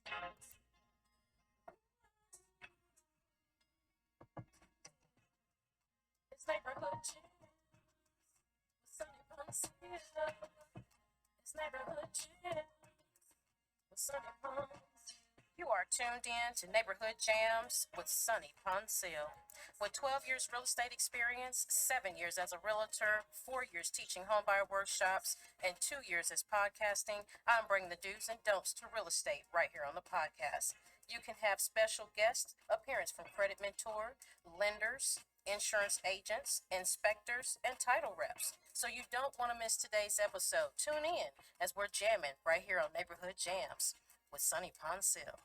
It's Neighborhood Jams with Sunni Pouncil. It's Neighborhood Jams with Sunni Pouncil. You are tuned in to Neighborhood Jams with Sunni Pouncil. With 12 years real estate experience, 7 years as a realtor, 4 years teaching homebuyer workshops, and 2 years as podcasting, I'm bringing the do's and don'ts to real estate right here on the podcast. You can have special guest appearance from credit mentor, lenders, insurance agents, inspectors, and title reps. So you don't want to miss today's episode. Tune in as we're jamming right here on Neighborhood Jams with Sunni Pouncil.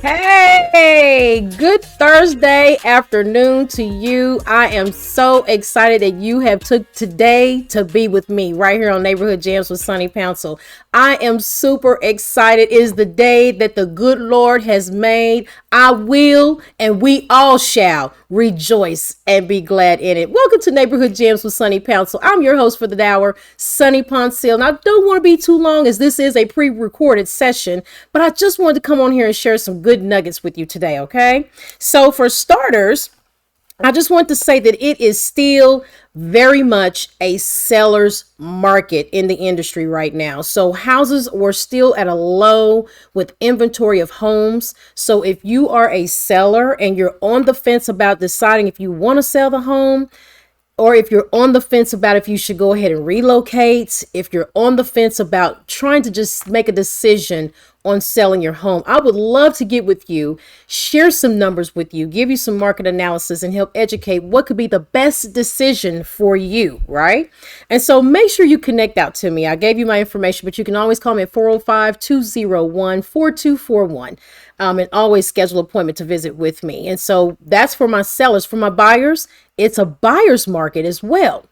Hey, good Thursday afternoon to you. I am so excited that you have took today to be with me right here on Neighborhood Jams with Sunni Pouncil. I am super excited. It is the day that the good Lord has made. I will, and we all shall rejoice and be glad in it. Welcome to Neighborhood Jams with Sunni Pouncil. I'm your host for the hour, Sunni Pouncil. And I don't want to be too long as this is a pre-recorded session, but I just wanted to come on here and share some good nuggets with you today, okay? So for starters, I just want to say that it is still very much a seller's market in the industry right now. So houses were still at a low with inventory of homes. So if you are a seller and you're on the fence about deciding if you want to sell the home, or if you're on the fence about if you should go ahead and relocate, if you're on the fence about trying to just make a decision on selling your home, I would love to get with you, share some numbers with you, give you some market analysis, and help educate what could be the best decision for you, right? And so make sure you connect out to me. I gave you my information, but you can always call me at 405-201-4241. And always schedule an appointment to visit with me. And so that's for my sellers. For my buyers, it's a buyer's market as well.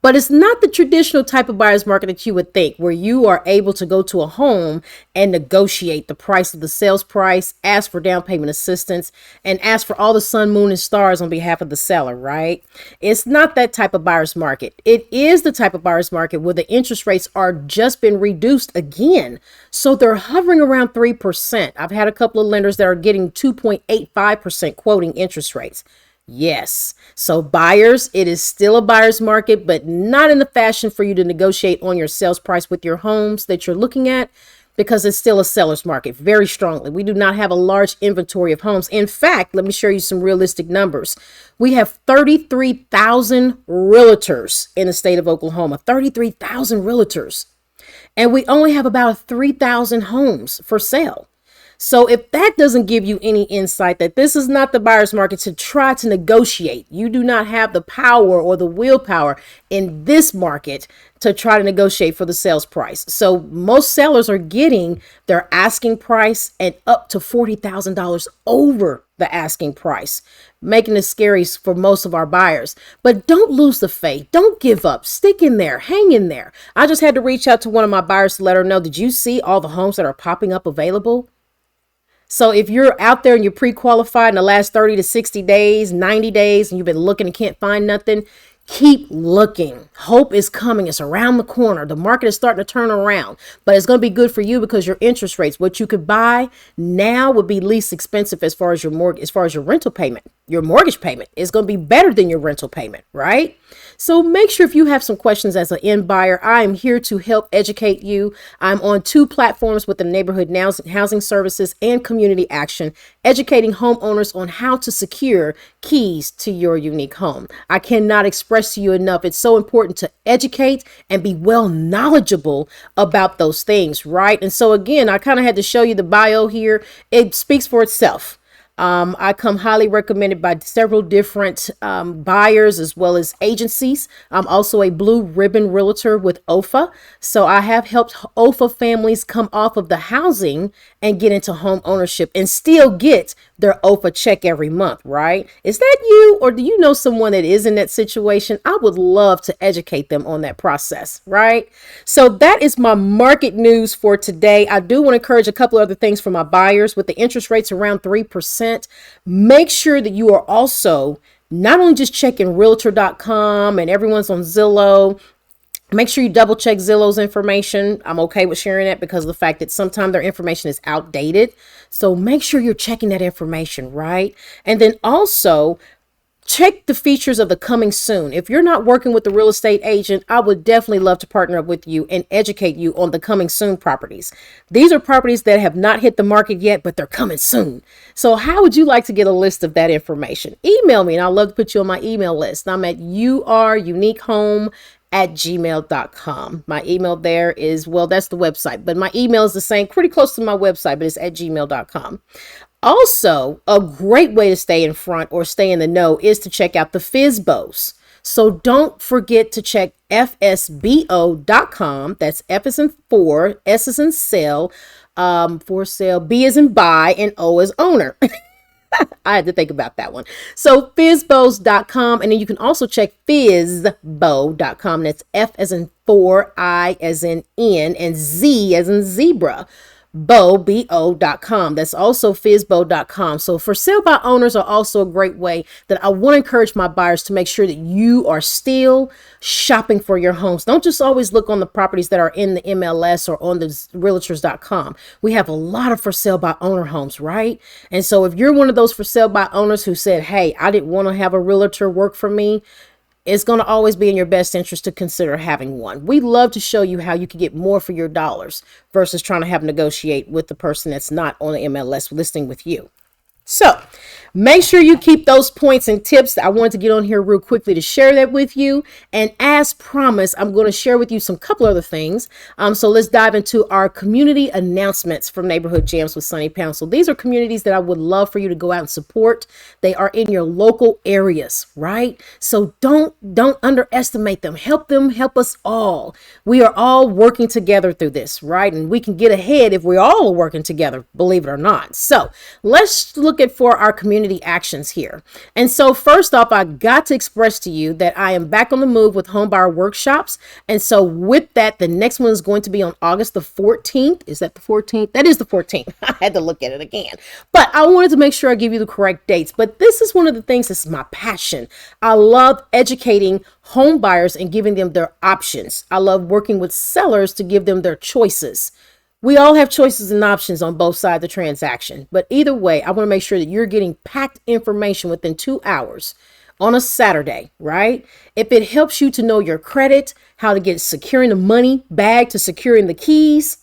But it's not the traditional type of buyer's market that you would think, where you are able to go to a home and negotiate the price of the sales price, ask for down payment assistance, and ask for all the sun, moon, and stars on behalf of the seller, right? It's not that type of buyer's market. It is the type of buyer's market where the interest rates are just been reduced again. So they're hovering around 3%. I've had a couple of lenders that are getting 2.85% quoting interest rates. Yes. So buyers, it is still a buyer's market, but not in the fashion for you to negotiate on your sales price with your homes that you're looking at, because it's still a seller's market very strongly. We do not have a large inventory of homes. In fact, let me show you some realistic numbers. We have 33,000 realtors in the state of Oklahoma, 33,000 realtors, and we only have about 3,000 homes for sale. So if that doesn't give you any insight that this is not the buyer's market to try to negotiate, you do not have the power or the willpower in this market to try to negotiate for the sales price. So most sellers are getting their asking price and up to $40,000 over the asking price, making it scary for most of our buyers. But don't lose the faith. Don't give up. Stick in there. Hang in there. I just had to reach out to one of my buyers to let her know, did you see all the homes that are popping up available? So if you're out there and you're pre-qualified in the last 30 to 60 days, 90 days, and you've been looking and can't find nothing, keep looking. Hope is coming. It's around the corner. The market is starting to turn around, but it's going to be good for you because your interest rates, what you could buy now would be least expensive as far as your mortgage, as far as your rental payment. Your mortgage payment is going to be better than your rental payment, right? So make sure if you have some questions as an end buyer, I am here to help educate you. I'm on 2 platforms with the Neighborhood Housing Services and Community Action, educating homeowners on how to secure keys to your unique home. I cannot express to you enough. It's so important to educate and be well knowledgeable about those things, right? And so again, I kind of had to show you the bio here. It speaks for itself. I come highly recommended by several different buyers as well as agencies. I'm also a blue ribbon realtor with OFA. So I have helped OFA families come off of the housing and get into home ownership and still get their OFA check every month, right? Is that you, or do you know someone that is in that situation? I would love to educate them on that process, right? So that is my market news for today. I do want to encourage a couple other things for my buyers. With the interest rates around 3%, make sure that you are also not only just checking realtor.com and everyone's on Zillow. Make sure you double check Zillow's information. I'm okay with sharing that because of the fact that sometimes their information is outdated. So make sure you're checking that information, right? And then also check the features of the coming soon. If you're not working with the real estate agent, I would definitely love to partner up with you and educate you on the coming soon properties. These are properties that have not hit the market yet, but they're coming soon. So how would you like to get a list of that information? Email me and I'd love to put you on my email list. I'm at youruniquehome@gmail.com. My email there is, well, that's the website, but my email is the same, pretty close to my website, but it's at gmail.com. Also, a great way to stay in front or stay in the know is to check out the FSBOs. So don't forget to check FSBO.com. That's F as in 4, S as in sale, for sale, B as in buy, and O as owner. I had to think about that one. So FSBOs.com, and then you can also check FSBO.com. That's F as in 4, I as in N, and Z as in zebra. BO.com. That's also FSBO.com. So for sale by owners are also a great way that I want to encourage my buyers to make sure that you are still shopping for your homes. Don't just always look on the properties that are in the MLS or on the realtors.com. We have a lot of for sale by owner homes, right? And so if you're one of those for sale by owners who said, hey, I didn't want to have a realtor work for me, it's going to always be in your best interest to consider having one. We love to show you how you can get more for your dollars versus trying to have negotiate with the person that's not on the MLS listing with you. So make sure you keep those points and tips. I wanted to get on here real quickly to share that with you. And as promised, I'm going to share with you some couple other things. So let's dive into our community announcements from Neighborhood Jams with Sunni Pouncil. These are communities that I would love for you to go out and support. They are in your local areas, right? So don't underestimate them. Help them, help us all. We are all working together through this, right? And we can get ahead if we're all working together, believe it or not. So let's look at for our community actions here. And so first off, I got to express to you that I am back on the move with homebuyer workshops. And so with that, the next one is going to be on August the 14th. Is that the 14th? That is the 14th. I had to look at it again, but I wanted to make sure I give you the correct dates. But this is one of the things that's my passion. I love educating home buyers and giving them their options. I love working with sellers to give them their choices. We all have choices and options on both sides of the transaction, but either way, I want to make sure that you're getting packed information within 2 hours on a Saturday, right? If it helps you to know your credit, how to get securing the money bag to securing the keys,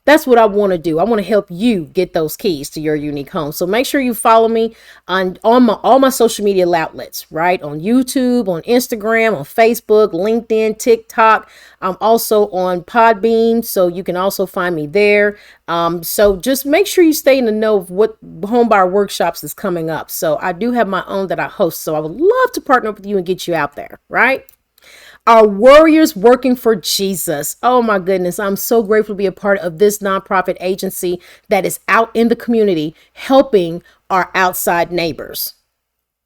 that's what I want to do. I want to help you get those keys to your unique home. So make sure you follow me on all my social media outlets, right? On YouTube, on Instagram, on Facebook, LinkedIn, TikTok. I'm also on Podbean, so you can also find me there. So just make sure you stay in the know of what homebuyer workshops is coming up. So I do have my own that I host, so I would love to partner with you and get you out there, right? Our warriors working for Jesus. Oh my goodness. I'm so grateful to be a part of this nonprofit agency that is out in the community helping our outside neighbors.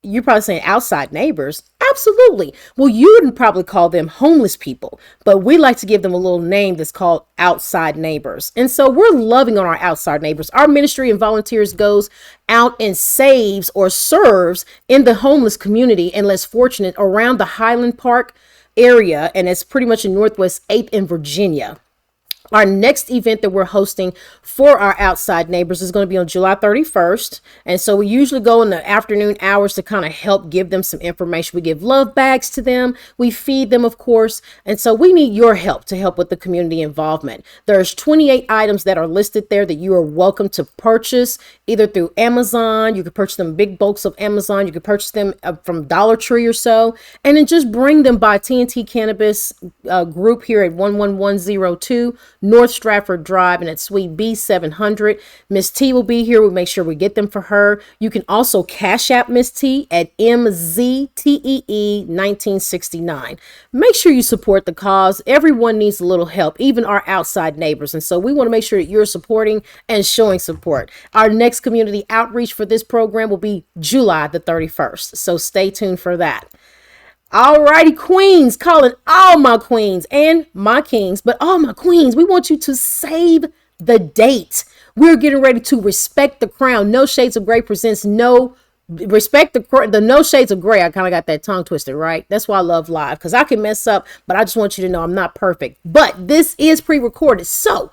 You're probably saying outside neighbors. Absolutely. Well, you would probably call them homeless people, but we like to give them a little name that's called outside neighbors. And so we're loving on our outside neighbors. Our ministry and volunteers goes out and saves or serves in the homeless community and less fortunate around the Highland Park area, and it's pretty much in Northwest 8th in Virginia. Our next event that we're hosting for our outside neighbors is going to be on July 31st. And so we usually go in the afternoon hours to kind of help give them some information. We give love bags to them. We feed them, of course. And so we need your help to help with the community involvement. There's 28 items that are listed there that you are welcome to purchase either through Amazon. You can purchase them big bulks of Amazon. You can purchase them from Dollar Tree or so, and then just bring them by TNT Cannabis Group here at 11102 North Stratford Drive, and at Suite B700. Miss T will be here. We'll make sure we get them for her. You can also cash out Miss T at MZTEE1969. Make sure you support the cause. Everyone needs a little help, even our outside neighbors. And so we want to make sure that you're supporting and showing support. Our next community outreach for this program will be July the 31st. So stay tuned for that. Alrighty, queens, calling all my queens and my kings, but all my queens, we want you to save the date. We're getting ready to respect the crown. No Shades of Grey presents No Respect the no shades of gray. I kind of got that tongue twisted, right? That's why I love live, because I can mess up, but I just want you to know I'm not perfect. But this is pre-recorded. So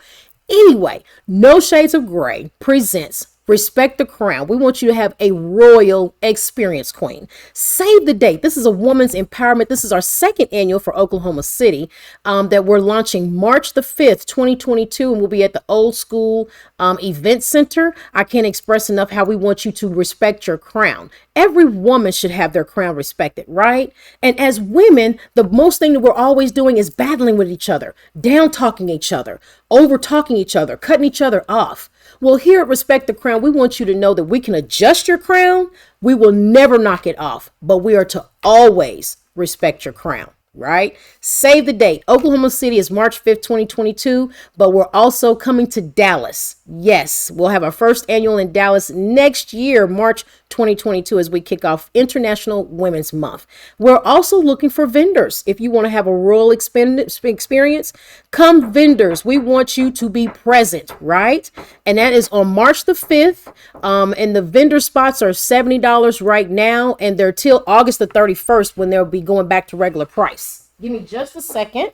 anyway, No Shades of Gray presents Respect the Crown. We want you to have a royal experience, Queen. Save the date. This is a woman's empowerment. This is our second annual for Oklahoma City that we're launching March the 5th, 2022, and we'll be at the Old School Event Center. I can't express enough how we want you to respect your crown. Every woman should have their crown respected, right? And as women, the most thing that we're always doing is battling with each other, down talking each other, over talking each other, cutting each other off. Well, here at Respect the Crown, we want you to know that we can adjust your crown. We will never knock it off, but we are to always respect your crown, right? Save the date. Oklahoma City is March 5th, 2022, but we're also coming to Dallas. Yes, we'll have our first annual in Dallas next year, March 2022, as we kick off International Women's Month. We're also looking for vendors. If you want to have a royal experience, come vendors. We want you to be present, right? And that is on March the 5th. And the vendor spots are $70 right now, and they're till August the 31st when they'll be going back to regular price. Give me just a second.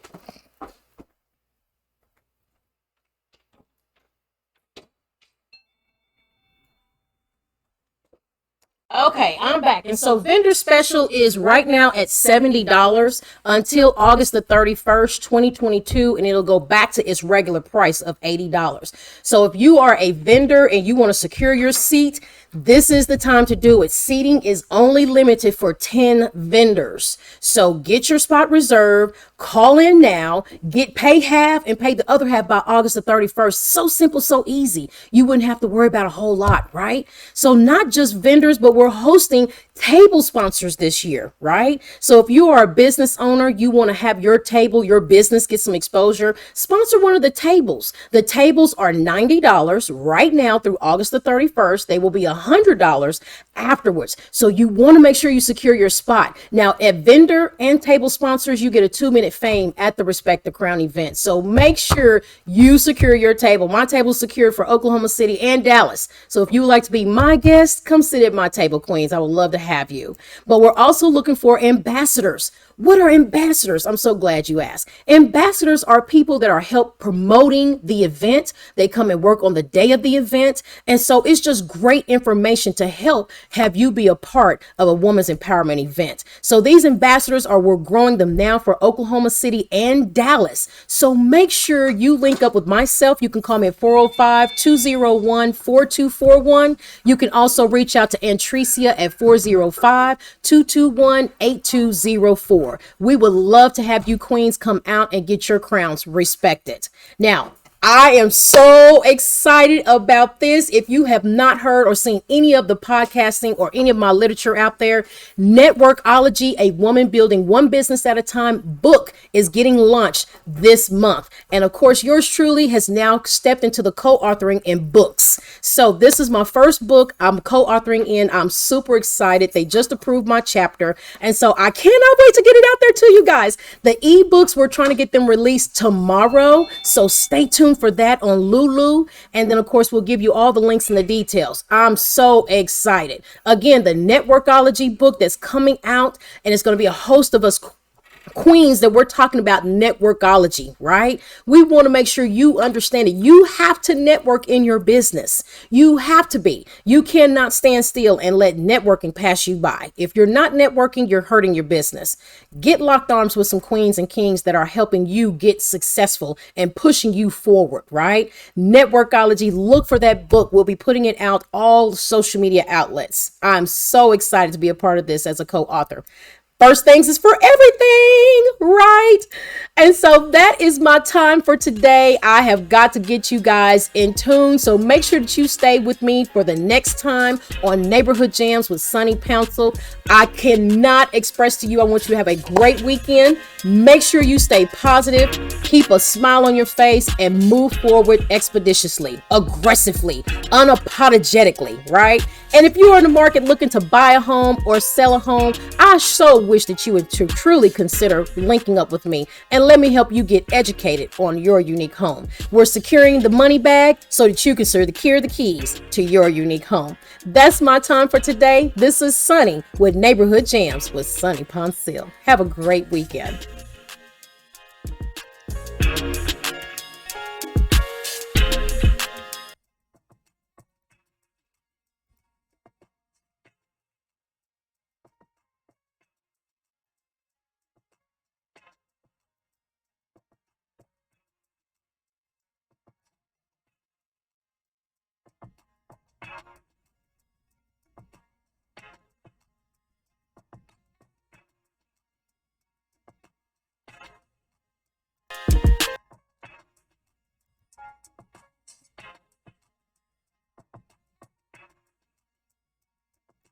Okay, I'm back. And so vendor special is right now at $70 until August the 31st, 2022, and it'll go back to its regular price of $80. So if you are a vendor and you want to secure your seat, this is the time to do it. Seating is only limited for 10 vendors. So get your spot reserved, call in now, pay half and pay the other half by August the 31st. So simple, so easy. You wouldn't have to worry about a whole lot, right? So not just vendors, but we're hosting table sponsors this year, right? So if you are a business owner, you want to have your table, your business get some exposure, sponsor one of the tables. The tables are $90 right now through August the 31st. They will be $100 afterwards. So you want to make sure you secure your spot. Now at vendor and table sponsors, you get a 2-minute fame at the Respect the Crown event. So make sure you secure your table. My table is secured for Oklahoma City and Dallas. So if you would like to be my guest, come sit at my table, Queens. I would love to have you. But we're also looking for ambassadors. What are ambassadors? I'm so glad you asked. Ambassadors are people that are help promoting the event. They come and work on the day of the event. And so it's just great information to help have you be a part of a woman's empowerment event. So these ambassadors we're growing them now for Oklahoma City and Dallas. So make sure you link up with myself. You can call me at 405-201-4241. You can also reach out to Antricia at 405-221-8204. We would love to have you queens come out and get your crowns respected. Now, I am so excited about this. If you have not heard or seen any of the podcasting or any of my literature out there, Networkology, a woman building one business at a time book is getting launched this month. And of course, yours truly has now stepped into the co-authoring in books. So this is my first book I'm co-authoring in. I'm super excited. They just approved my chapter. And so I cannot wait to get it out there to you guys. The ebooks, we're trying to get them released tomorrow. So stay tuned for that on Lulu. And then of course we'll give you all the links and the details. I'm so excited. Again, the Networkology book that's coming out, and it's going to be a host of us queens that we're talking about networkology, right? We want to make sure you understand it. You have to network in your business. You have to be. You cannot stand still and let networking pass you by. If you're not networking, you're hurting your business. Get locked arms with some queens and kings that are helping you get successful and pushing you forward, right? Networkology, look for that book. We'll be putting it out all social media outlets. I'm so excited to be a part of this as a co-author. First things is for everything, right? And so that is my time for today. I have got to get you guys in tune. So make sure that you stay with me for the next time on Neighborhood Jams with Sunni Pouncil. I cannot express to you, I want you to have a great weekend. Make sure you stay positive, keep a smile on your face, and move forward expeditiously, aggressively, unapologetically, right? And if you are in the market looking to buy a home or sell a home, I so wish that you would truly consider linking up with me and let me help you get educated on your unique home. We're securing the money bag so that you can secure the keys to your unique home. That's my time for today. This is Sunny with Neighborhood Jams with Sunni Pouncil. Have a great weekend.